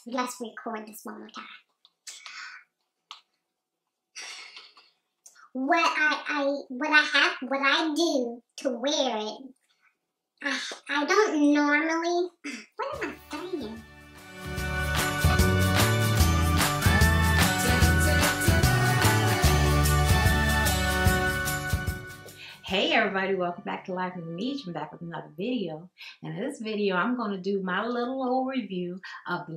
let's record this one more time. What I do to wear it, I don't normally, what am I saying? Hey everybody, welcome back to Life with Me. I'm back with another video. And in this video, I'm going to do my little overview of the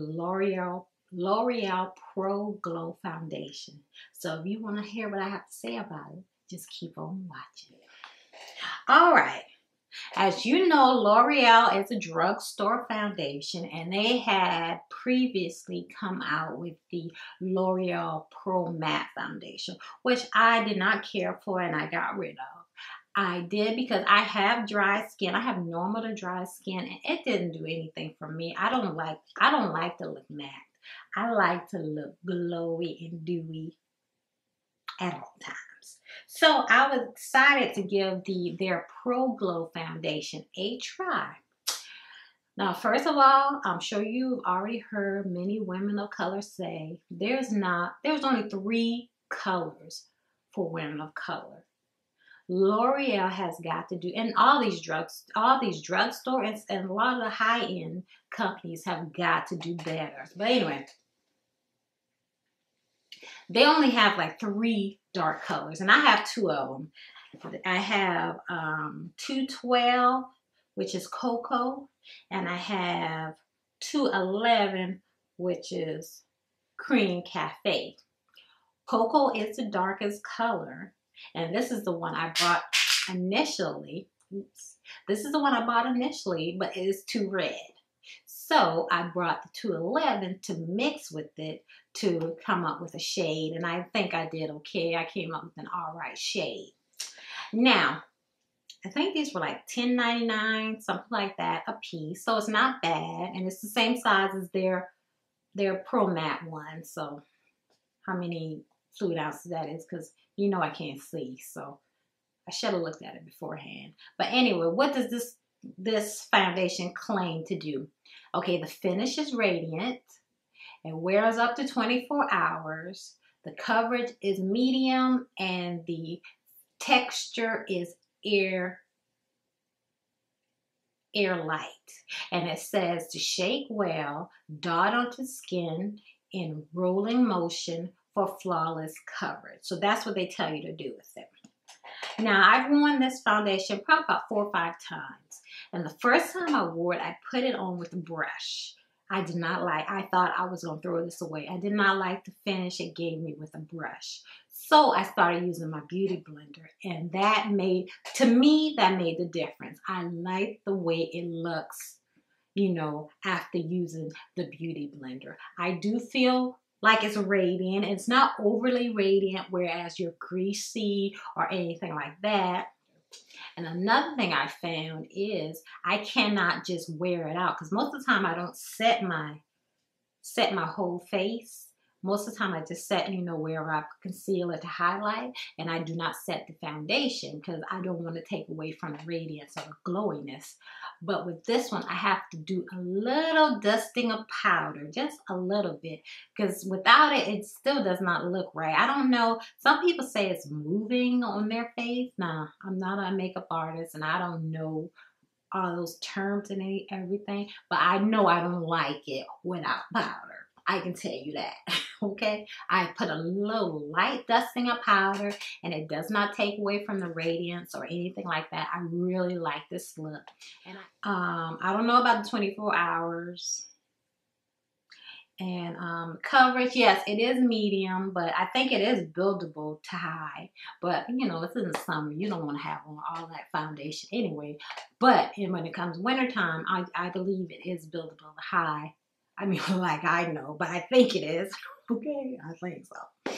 L'Oreal Pro Glow Foundation. So if you want to hear what I have to say about it, just keep on watching. All right. As you know, L'Oreal is a drugstore foundation, and they had previously come out with the L'Oreal Pro Matte Foundation, which I did not care for and I got rid of. I did because I have dry skin. I have normal to dry skin, and it didn't do anything for me. I don't like to look matte. I like to look glowy and dewy at all times. So I was excited to give their Pro Glow Foundation a try. Now, first of all, I'm sure you've already heard many women of color say there's only 3 colors for women of color. L'Oreal has got to do, and all these drugstores and a lot of the high-end companies have got to do better. But anyway, they only have like 3 dark colors, and I have 2 of them. I have 212, which is cocoa, and I have 211, which is cream cafe. Cocoa is the darkest color. And this is the one I bought initially. Oops. This is the one I bought initially, but it is too red. So I brought the 211 to mix with it to come up with a shade. And I think I did okay. I came up with an alright shade. Now, I think these were like $10.99, something like that a piece. So it's not bad. And it's the same size as their Pro Matte one. So how many fluid ounces that is, because you know I can't see, so I should have looked at it beforehand. But anyway, what does this foundation claim to do? Okay, the finish is radiant. It wears up to 24 hours. The coverage is medium, and the texture is air light. And it says to shake well, dot onto skin in rolling motion for flawless coverage. So that's what they tell you to do with it. Now, I've worn this foundation probably about 4 or 5 times. And the first time I wore it, I put it on with a brush. I thought I was going to throw this away. I did not like the finish it gave me with a brush. So I started using my beauty blender. And that made the difference. I like the way it looks, you know, after using the beauty blender. I do feel like it's radiant. It's not overly radiant, whereas you're greasy or anything like that. And another thing I found is I cannot just wear it out, because most of the time I don't set my whole face. Most of the time I just set, you know, where I conceal it to highlight, and I do not set the foundation because I don't want to take away from the radiance or the glowiness. But with this one, I have to do a little dusting of powder, just a little bit, because without it, it still does not look right. I don't know. Some people say it's moving on their face. Nah, I'm not a makeup artist, and I don't know all those terms and everything, but I know I don't like it without powder. I can tell you that, okay? I put a little light dusting of powder, and it does not take away from the radiance or anything like that. I really like this look. And I don't know about the 24 hours. And coverage, yes, it is medium, but I think it is buildable to high. But, you know, it's in the summer. You don't want to have on all that foundation anyway. But when it comes wintertime, I believe it is buildable to high. I mean, like I know, but I think it is. Okay, I think so.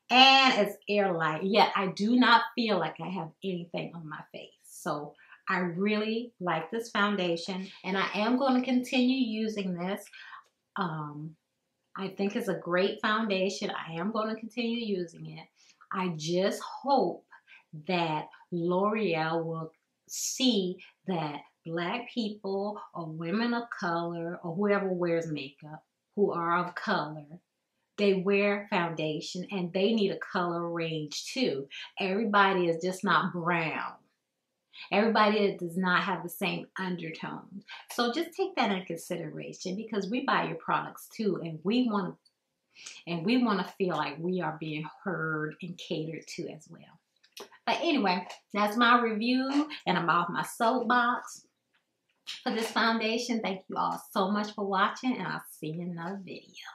And it's air light. Yet I do not feel like I have anything on my face. So I really like this foundation, and I am going to continue using this. I think it's a great foundation. I am going to continue using it. I just hope that L'Oreal will see that Black people or women of color or whoever wears makeup who are of color, they wear foundation and they need a color range too. Everybody is just not brown. Everybody does not have the same undertones. So just take that into consideration, because we buy your products too, and we want to feel like we are being heard and catered to as well. But anyway, that's my review, and I'm off my soapbox for this foundation. Thank you all so much for watching, and I'll see you in another video.